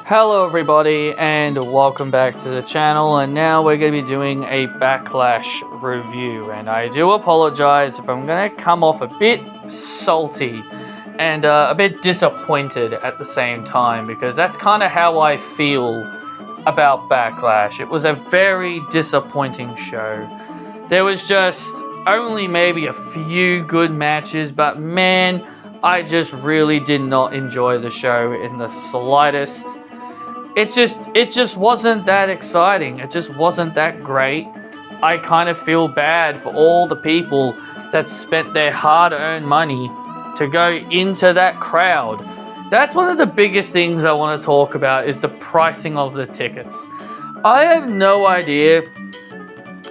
Hello everybody and welcome back to the channel, and now we're going to be doing a Backlash review, and I do apologize if I'm going to come off a bit salty and a bit disappointed at the same time, because that's kind of how I feel about Backlash. It was a very disappointing show. There was just only maybe a few good matches, but man, I just really did not enjoy the show in the slightest. It just wasn't that exciting. It just wasn't that great. I kind of feel bad for all the people that spent their hard-earned money to go into that crowd. That's one of the biggest things I want to talk about, is the pricing of the tickets. I have no idea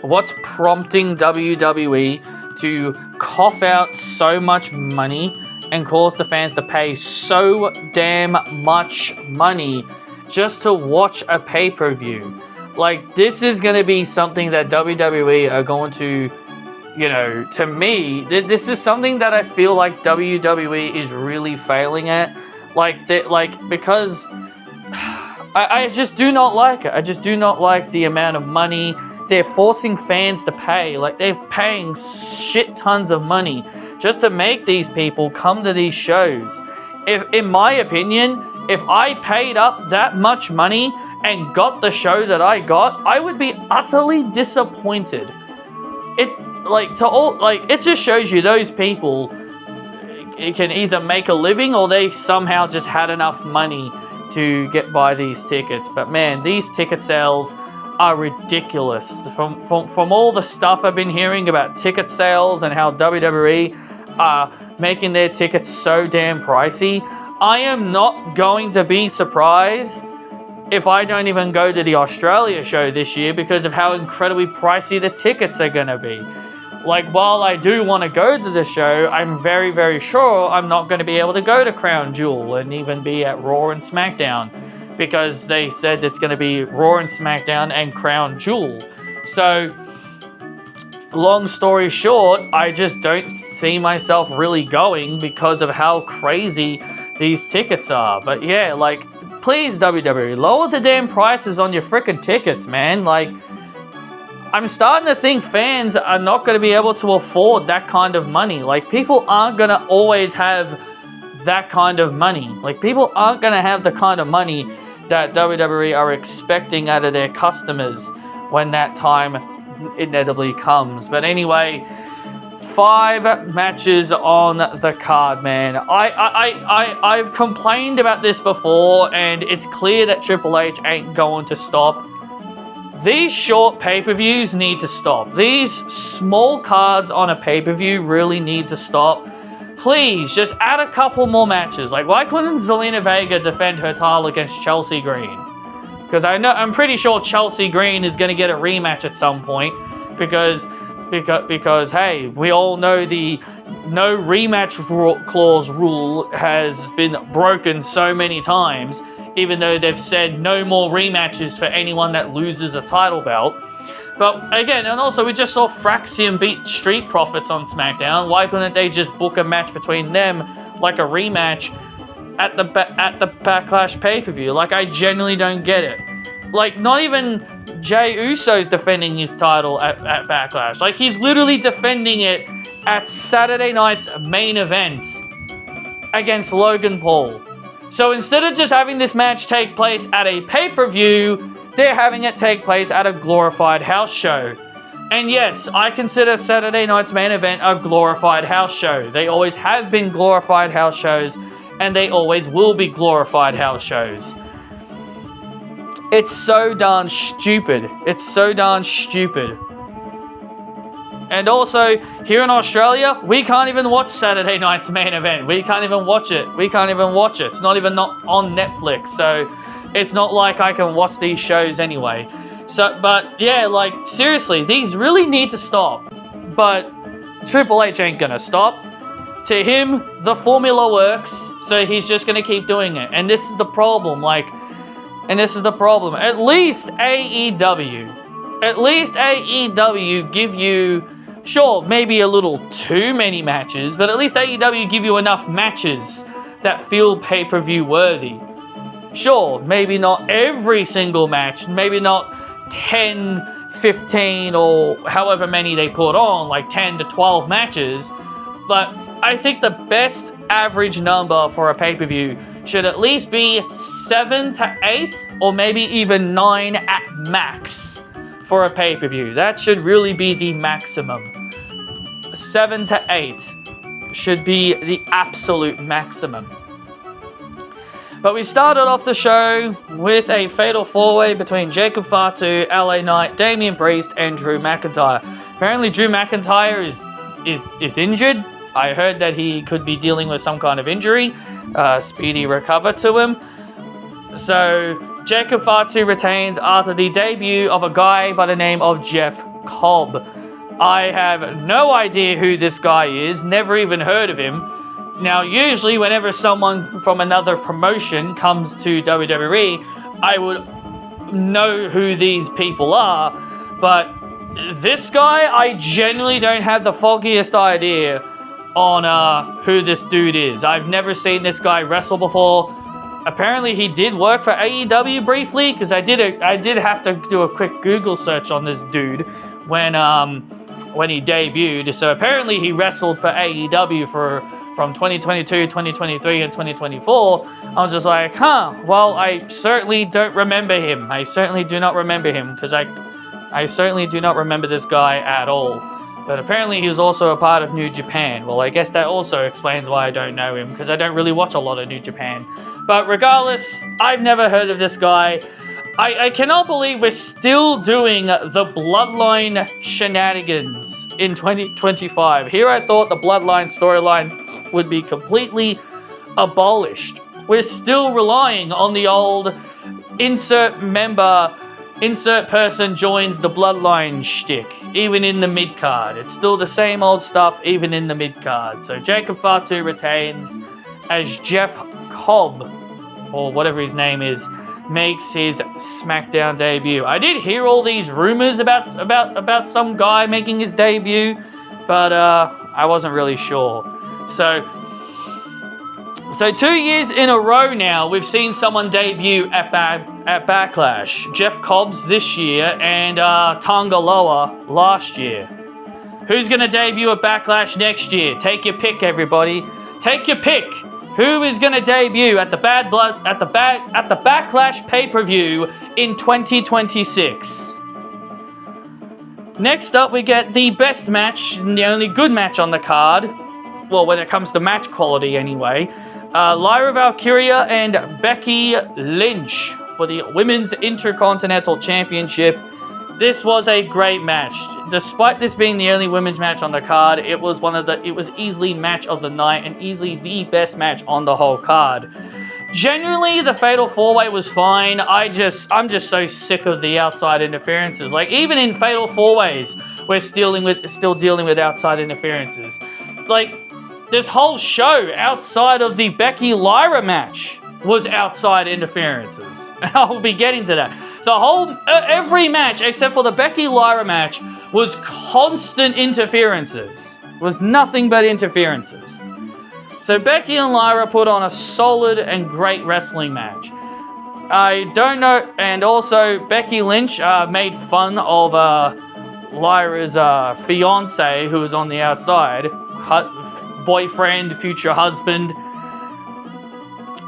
what's prompting WWE to cough out so much money and cause the fans to pay so damn much money just to watch a pay-per-view. Like, this is going to be something that WWE are going to, to me, this is something that I feel like WWE is really failing at. Because I just do not like it. I just do not like the amount of money they're forcing fans to pay. Like, they're paying shit tons of money just to make these people come to these shows. In my opinion, if I paid up that much money and got the show that I got, I would be utterly disappointed. It just shows you those people can either make a living or they somehow just had enough money to get by these tickets. But man, these ticket sales are ridiculous. From all the stuff I've been hearing about ticket sales and how WWE are making their tickets so damn pricey, I am not going to be surprised if I don't even go to the Australia show this year because of how incredibly pricey the tickets are going to be. Like, while I do want to go to the show, I'm very, very sure I'm not going to be able to go to Crown Jewel and even be at Raw and SmackDown, because they said it's going to be Raw and SmackDown and Crown Jewel. So, long story short, I just don't see myself really going because of how crazy these tickets are. But yeah, like, please WWE, lower the damn prices on your freaking tickets, man. Like, I'm starting to think fans are not going to be able to afford that kind of money. Like, people aren't going to always have that kind of money. Like, people aren't going to have the kind of money that WWE are expecting out of their customers when that time inevitably comes. But anyway, 5 matches on the card, man. I've complained about this before, and it's clear that Triple H ain't going to stop. These short pay-per-views need to stop. These small cards on a pay-per-view really need to stop. Please, just add a couple more matches. Like, why couldn't Zelina Vega defend her title against Chelsea Green? Because I'm pretty sure Chelsea Green is going to get a rematch at some point, because hey, we all know the no rematch clause rule has been broken so many times, even though they've said no more rematches for anyone that loses a title belt. But again, and also we just saw Fraxium beat Street Profits on SmackDown. Why couldn't they just book a match between them, like a rematch, at the Backlash pay-per-view? Like, I genuinely don't get it. Like, not even Jey Uso's defending his title at Backlash. Like, he's literally defending it at Saturday night's main event against Logan Paul. So instead of just having this match take place at a pay-per-view, they're having it take place at a glorified house show. And yes, I consider Saturday night's main event a glorified house show. They always have been glorified house shows, and they always will be glorified house shows. It's so darn stupid. It's so darn stupid. And also, here in Australia, we can't even watch Saturday night's main event. We can't even watch it. It's not even on Netflix, so it's not like I can watch these shows anyway. So, but yeah, like, seriously, these really need to stop. But Triple H ain't gonna stop. To him, the formula works, so he's just gonna keep doing it. And this is the problem, At least AEW give you, sure, maybe a little too many matches, but at least AEW give you enough matches that feel pay-per-view worthy. Sure, maybe not every single match, maybe not 10, 15, or however many they put on, like 10 to 12 matches, but I think the best average number for a pay-per-view should at least be 7 to 8, or maybe even 9 at max for a pay-per-view. That should really be the maximum. 7 to 8 should be the absolute maximum. But we started off the show with a fatal four-way between Jacob Fatu, LA Knight, Damian Priest, and Drew McIntyre. Apparently Drew McIntyre is injured. I heard that he could be dealing with some kind of injury. Speedy recover to him. So Jacob Fatu retains after the debut of a guy by the name of Jeff Cobb. I have no idea who this guy is, never even heard of him. Now, usually whenever someone from another promotion comes to WWE, I would know who these people are, but this guy, I genuinely don't have the foggiest idea on who this dude is. I've never seen this guy wrestle before. Apparently he did work for AEW briefly, because I did have to do a quick Google search on this dude when he debuted. So apparently he wrestled for AEW from 2022, 2023, and 2024. I was just like, well, I certainly don't remember him. I certainly do not remember him, because I certainly do not remember this guy at all. But apparently he was also a part of New Japan. Well, I guess that also explains why I don't know him, because I don't really watch a lot of New Japan. But regardless, I've never heard of this guy. I cannot believe we're still doing the Bloodline shenanigans in 2025. Here I thought the Bloodline storyline would be completely abolished. We're still relying on the old insert member, insert person joins the Bloodline shtick, even in the mid-card. It's still the same old stuff, even in the mid-card. So Jacob Fatu retains as Jeff Cobb, or whatever his name is, makes his SmackDown debut. I did hear all these rumors about some guy making his debut, but I wasn't really sure. So 2 years in a row now, we've seen someone debut at Backlash. Jeff Cobbs this year, and Tonga Loa last year. Who's going to debut at Backlash next year? Take your pick, everybody. Take your pick. Who is going to debut at the Backlash pay-per-view in 2026? Next up, we get the best match, and the only good match on the card. Well, when it comes to match quality, anyway. Lyra Valkyria and Becky Lynch for the Women's Intercontinental Championship. This was a great match. Despite this being the only women's match on the card, it was easily match of the night and easily the best match on the whole card. Generally, the Fatal 4-Way was fine. I'm just so sick of the outside interferences. Like, even in Fatal 4-Ways, we're still dealing with outside interferences. Like, this whole show outside of the Becky Lyra match was outside interferences. I'll be getting to that. Every match except for the Becky Lyra match was constant interferences. It was nothing but interferences. So Becky and Lyra put on a solid and great wrestling match. I don't know, and also Becky Lynch made fun of Lyra's fiance, who was on the outside, boyfriend, future husband,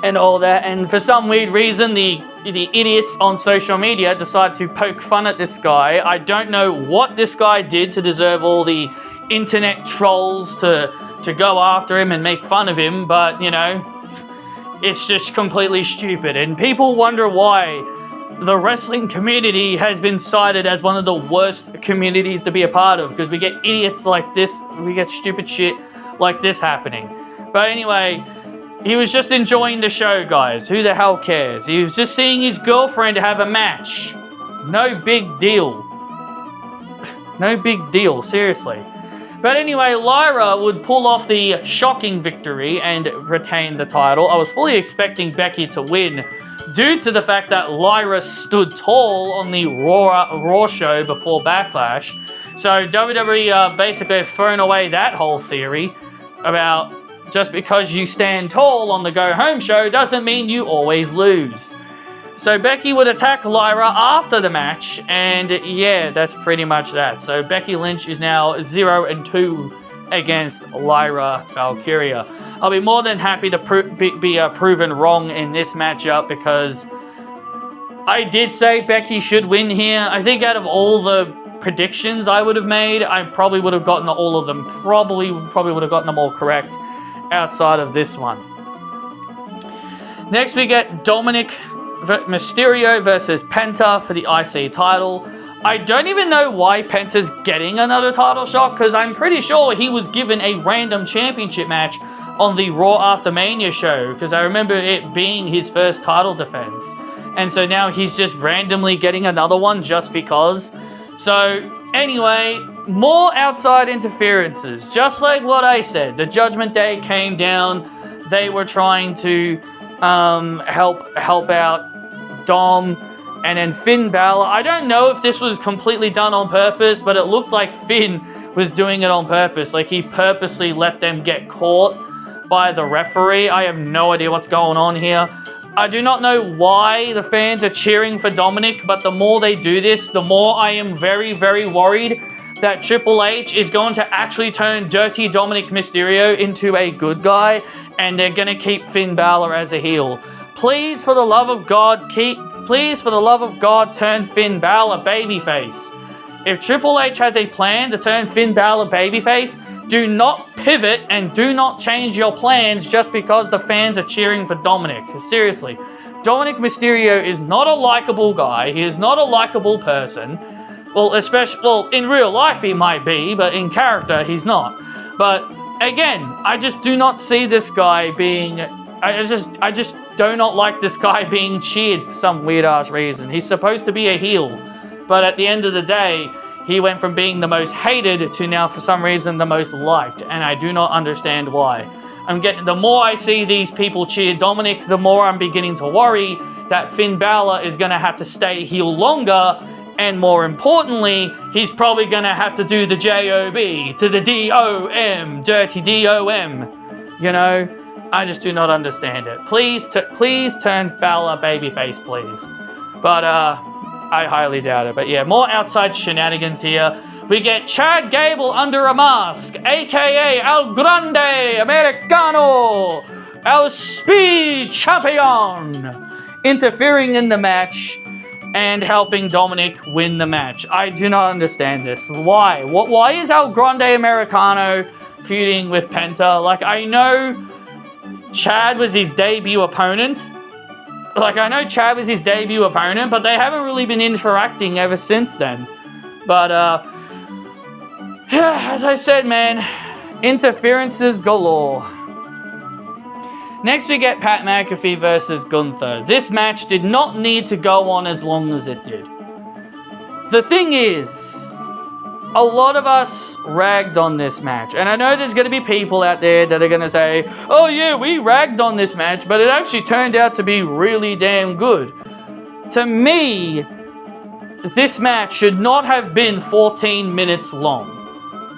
and all that. And for some weird reason, the idiots on social media decide to poke fun at this guy. I don't know what this guy did to deserve all the internet trolls to go after him and make fun of him, but, you know, it's just completely stupid. And people wonder why the wrestling community has been cited as one of the worst communities to be a part of, because we get idiots like this, we get stupid shit like this happening. But anyway, he was just enjoying the show, guys. Who the hell cares? He was just seeing his girlfriend have a match. No big deal. No big deal, seriously. But anyway, Lyra would pull off the shocking victory and retain the title. I was fully expecting Becky to win due to the fact that Lyra stood tall on the Raw show before Backlash. So WWE basically have thrown away that whole theory about just because you stand tall on the Go Home show doesn't mean you always lose. So Becky would attack Lyra after the match, and yeah, that's pretty much that. So Becky Lynch is now 0-2 against Lyra Valkyria. I'll be more than happy to be proven wrong in this matchup, because I did say Becky should win here. I think out of all the predictions I would have made, I probably would have gotten all of them. Probably would have gotten them all correct outside of this one. Next we get Dominic Mysterio versus Penta for the IC title. I don't even know why Penta's getting another title shot, because I'm pretty sure he was given a random championship match on the Raw After Mania show, because I remember it being his first title defense. And so now he's just randomly getting another one just because. So anyway, more outside interferences. Just like what I said, the Judgment Day came down. They were trying to help out Dom, and then Finn Balor. I don't know if this was completely done on purpose, but it looked like Finn was doing it on purpose. Like he purposely let them get caught by the referee. I have no idea what's going on here. I do not know why the fans are cheering for Dominic, but the more they do this, the more I am very, very worried that Triple H is going to actually turn dirty Dominic Mysterio into a good guy, and they're going to keep Finn Balor as a heel. Please, for the love of God, turn Finn Balor babyface. If Triple H has a plan to turn Finn Balor babyface, do not pivot and do not change your plans just because the fans are cheering for Dominic. Seriously, Dominic Mysterio is not a likable guy. He is not a likable person. Well, in real life he might be, but in character he's not. But again, I just do not see this guy being. I just do not like this guy being cheered for some weird ass reason. He's supposed to be a heel, but at the end of the day, he went from being the most hated to now, for some reason, the most liked, and I do not understand why. The more I see these people cheer Dominic, the more I'm beginning to worry that Finn Balor is going to have to stay heel longer, and more importantly, he's probably going to have to do the JOB to the DOM, dirty DOM. You know, I just do not understand it. Please turn Balor babyface, please. But, I highly doubt it. But yeah, more outside shenanigans here. We get Chad Gable under a mask, aka El Grande Americano, El Speed Champion, interfering in the match and helping Dominic win the match. I do not understand this. Why? Why is El Grande Americano feuding with Penta? Like, I know Chad was his debut opponent. But they haven't really been interacting ever since then. But, as I said, man, interferences galore. Next, we get Pat McAfee versus Gunther. This match did not need to go on as long as it did. The thing is, a lot of us ragged on this match. And I know there's going to be people out there that are going to say, oh yeah, we ragged on this match, but it actually turned out to be really damn good. To me, this match should not have been 14 minutes long.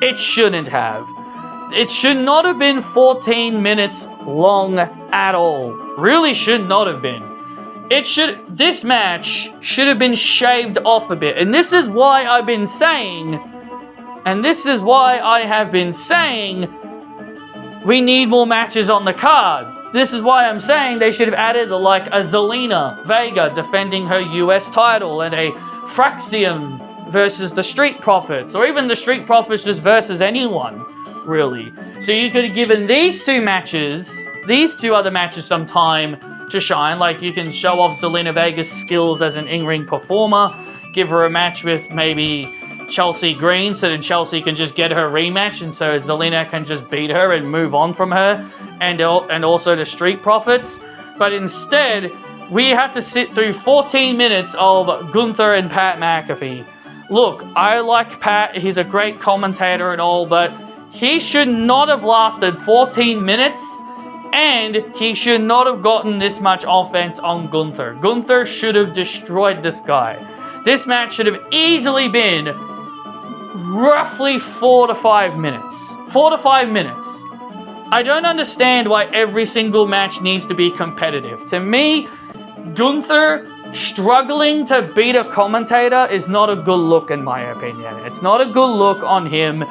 It shouldn't have. It should not have been 14 minutes long at all. Really should not have been. This match should have been shaved off a bit. And this is why I have been saying we need more matches on the card. This is why I'm saying they should have added like a Zelina Vega defending her US title, and a Fraxium versus the Street Profits, or even the Street Profits just versus anyone, really. So you could have given these two other matches some time to shine. Like, you can show off Zelina Vega's skills as an in-ring performer, give her a match with maybe Chelsea Green, so that Chelsea can just get her rematch, and so Zelina can just beat her and move on from her, and also the Street Profits. But instead, we had to sit through 14 minutes of Gunther and Pat McAfee. Look, I like Pat, he's a great commentator and all, but he should not have lasted 14 minutes, and he should not have gotten this much offense on Gunther. Gunther should have destroyed this guy. This match should have easily been roughly 4 to 5 minutes. 4 to 5 minutes. I don't understand why every single match needs to be competitive. To me, Gunther struggling to beat a commentator is not a good look in my opinion. It's not a good look on him,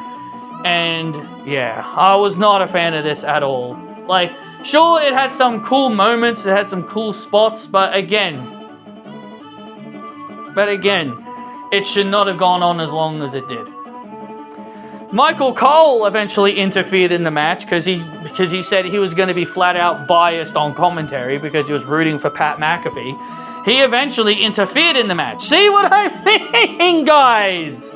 and yeah, I was not a fan of this at all. Like, sure, it had some cool moments, it had some cool spots, but again, it should not have gone on as long as it did. Michael Cole eventually interfered in the match because he said he was going to be flat out biased on commentary because he was rooting for Pat McAfee. He eventually interfered in the match. See what I mean, guys?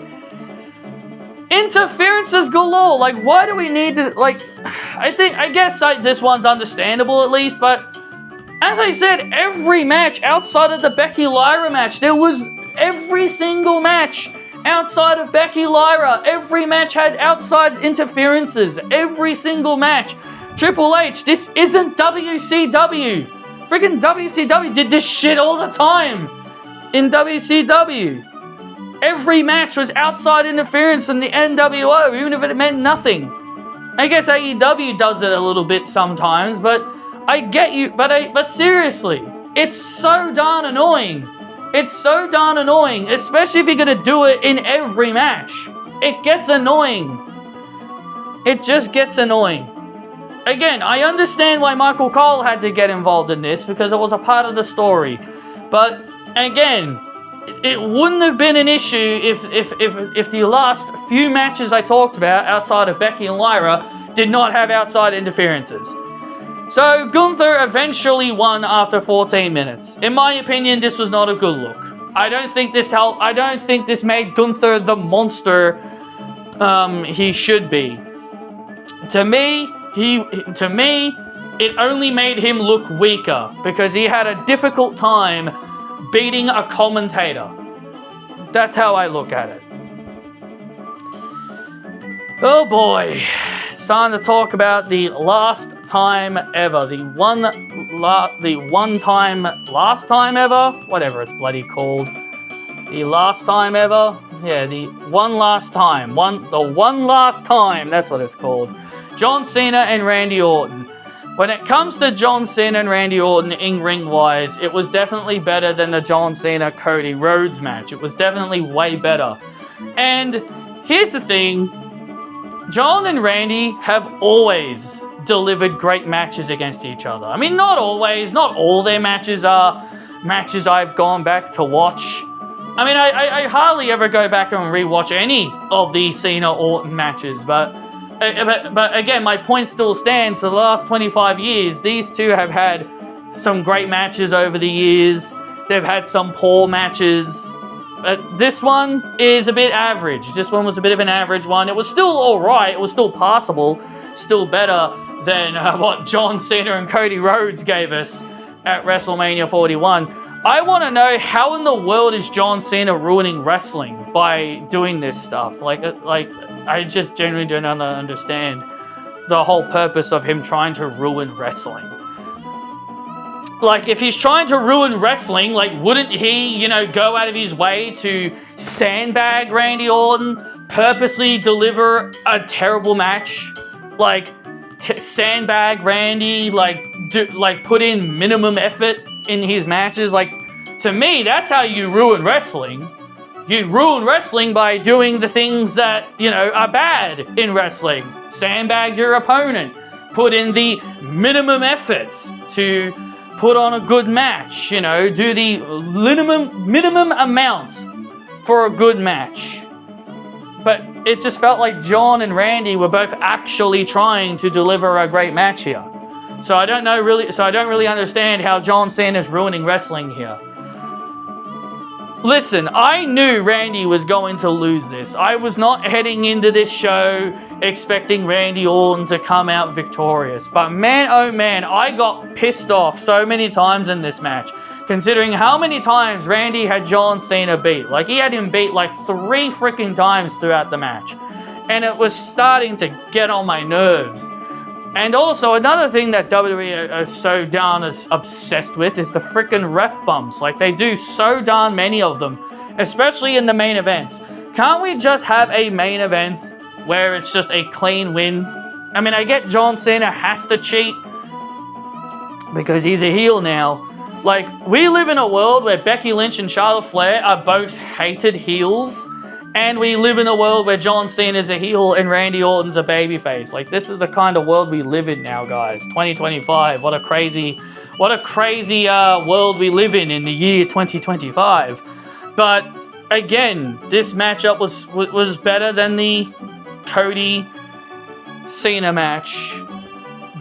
Interferences galore. Like, why do we need to, like, I guess this one's understandable at least, but as I said, every match outside of the Becky Lyra match, every single match outside of Becky Lyra, every match had outside interferences. Every single match. Triple H, this isn't WCW. Freaking WCW did this shit all the time in WCW. Every match was outside interference from the NWO, even if it meant nothing. I guess AEW does it a little bit sometimes, but I get you. But seriously, it's so darn annoying. It's so darn annoying, especially if you're going to do it in every match. It gets annoying. It just gets annoying. Again, I understand why Michael Cole had to get involved in this because it was a part of the story. But again, it wouldn't have been an issue if the last few matches I talked about outside of Becky and Lyra did not have outside interferences. So Gunther eventually won after 14 minutes. In my opinion, this was not a good look. I don't think this helped. I don't think this made Gunther the monster he should be. To me, it only made him look weaker because he had a difficult time beating a commentator. That's how I look at it. Oh boy. It's time to talk about the last time ever. The last time ever? Whatever it's bloody called. The last time ever? Yeah, the one last time. The one last time, that's what it's called. John Cena and Randy Orton. When it comes to John Cena and Randy Orton in-ring wise, it was definitely better than the John Cena-Cody Rhodes match. It was definitely way better. And here's the thing. John and Randy have always delivered great matches against each other. I mean, not always. Not all their matches are matches I've gone back to watch. I mean, I hardly ever go back and rewatch any of the Cena-Orton matches, but again, my point still stands. For the last 25 years, these two have had some great matches over the years. They've had some poor matches. This one is a bit average. This one was a bit of an average one. It was still alright. It was still passable. Still better than what John Cena and Cody Rhodes gave us at WrestleMania 41. I want to know how in the world is John Cena ruining wrestling by doing this stuff? Like I just genuinely don't understand the whole purpose of him trying to ruin wrestling. Like, if he's trying to ruin wrestling, like, wouldn't he, go out of his way to sandbag Randy Orton, purposely deliver a terrible match, like, sandbag Randy, put in minimum effort in his matches? Like, to me, that's how you ruin wrestling. You ruin wrestling by doing the things that, are bad in wrestling. Sandbag your opponent. Put in the minimum effort to put on a good match, do the minimum amount for a good match. But it just felt like John and Randy were both actually trying to deliver a great match here. So I don't really understand how John Cena's ruining wrestling here. Listen, I knew Randy was going to lose this. I was not heading into this show expecting Randy Orton to come out victorious. But man, oh man, I got pissed off so many times in this match, considering how many times Randy had John Cena beat. Like, he had him beat like 3 freaking times throughout the match. And it was starting to get on my nerves. And also, another thing that WWE are so darn obsessed with is the freaking ref bumps. Like, they do so darn many of them, especially in the main events. Can't we just have a main event where it's just a clean win? I mean, I get John Cena has to cheat because he's a heel now. Like, we live in a world where Becky Lynch and Charlotte Flair are both hated heels, and we live in a world where John Cena's a heel and Randy Orton's a babyface. Like, this is the kind of world we live in now, guys. 2025. What a crazy world we live in the year 2025. But again, this matchup was better than the Cody Cena match.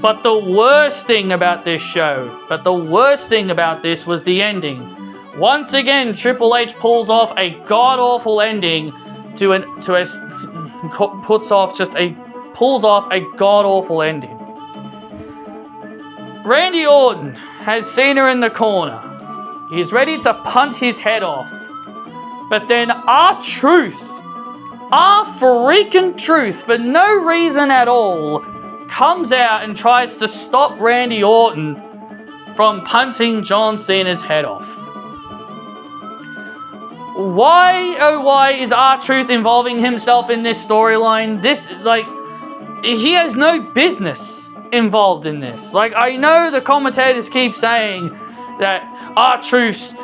But the worst thing about this was the ending. Once again, Triple H pulls off a god-awful ending pulls off a god-awful ending. Randy Orton has Cena in the corner. He's ready to punt his head off. But then R-Truth, for no reason at all, comes out and tries to stop Randy Orton from punting John Cena's head off. Why, oh why, is R-Truth involving himself in this storyline? He has no business involved in this. Like, I know the commentators keep saying that R-Truth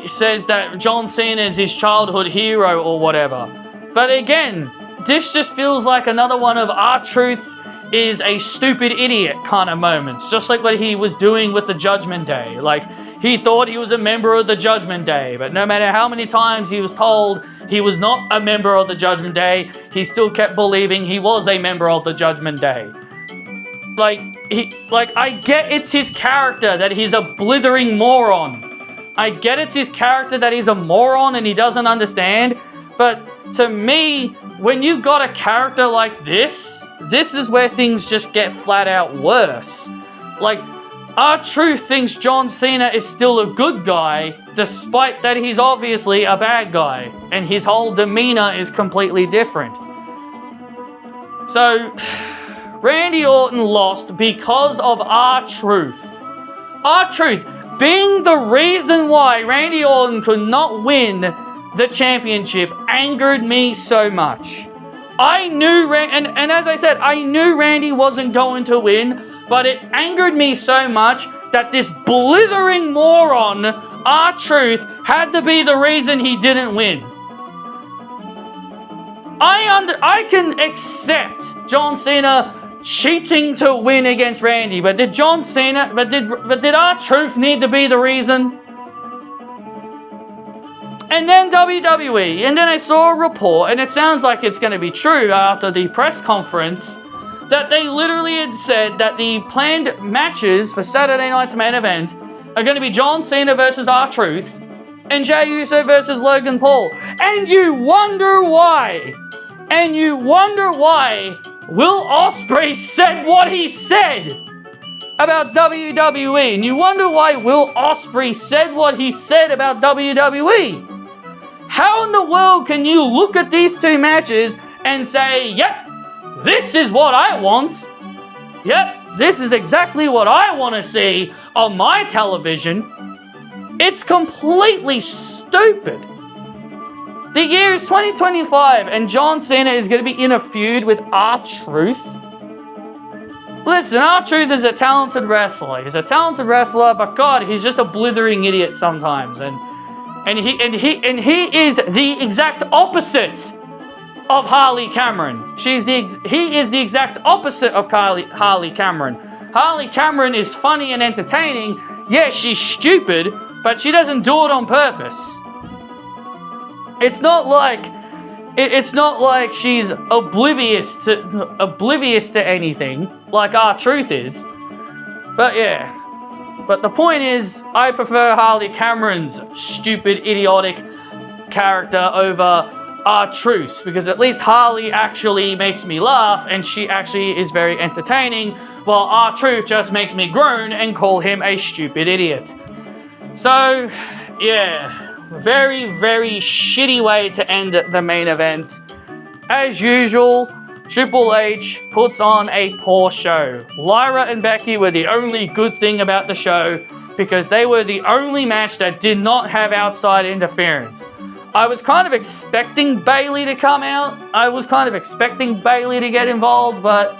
says that John Cena is his childhood hero or whatever. But again, this just feels like another one of R-Truth is a stupid idiot kind of moments. Just like what he was doing with the Judgment Day. Like, he thought he was a member of the Judgment Day, but no matter how many times he was told he was not a member of the Judgment Day, he still kept believing he was a member of the Judgment Day. I get it's his character that he's a blithering moron. I get it's his character that he's a moron and he doesn't understand, but to me, when you've got a character like this is where things just get flat out worse. Like, R-Truth thinks John Cena is still a good guy, despite that he's obviously a bad guy, and his whole demeanor is completely different. So, Randy Orton lost because of R-Truth. R-Truth being the reason why Randy Orton could not win the championship angered me so much. I knew, and as I said, I knew Randy wasn't going to win, but it angered me so much that this blithering moron, R-Truth, had to be the reason he didn't win. I can accept John Cena cheating to win against Randy, but did R-Truth need to be the reason? And then WWE, and then I saw a report, and it sounds like it's going to be true after the press conference, that they literally had said that the planned matches for Saturday night's main event are going to be John Cena versus R-Truth and Jey Uso versus Logan Paul. And you wonder why. Will Ospreay said what he said about WWE. And you wonder why Will Ospreay said what he said about WWE. How in the world can you look at these two matches and say, yep, this is what I want. Yep, this is exactly what I want to see on my television. It's completely stupid. The year is 2025 and John Cena is going to be in a feud with R-Truth. Listen, R-Truth is a talented wrestler. He's a talented wrestler, but God, he's just a blithering idiot sometimes. And he is the exact opposite of Harley Cameron. He is the exact opposite of Harley Cameron. Harley Cameron is funny and entertaining. Yes, she's stupid, but she doesn't do it on purpose. It's not like she's oblivious to anything like R-Truth is. But yeah. But the point is, I prefer Harley Cameron's stupid, idiotic character over R-Truth, because at least Harley actually makes me laugh and she actually is very entertaining, while R-Truth just makes me groan and call him a stupid idiot. So, yeah, very, very shitty way to end the main event. As usual, Triple H puts on a poor show. Lyra and Becky were the only good thing about the show because they were the only match that did not have outside interference. I was kind of expecting Bayley to come out. I was kind of expecting Bayley to get involved, but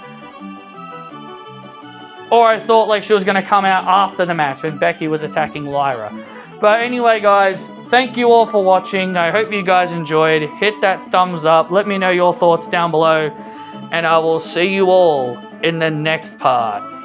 or I thought like she was going to come out after the match when Becky was attacking Lyra. But anyway, guys, thank you all for watching. I hope you guys enjoyed. Hit that thumbs up. Let me know your thoughts down below. And I will see you all in the next part.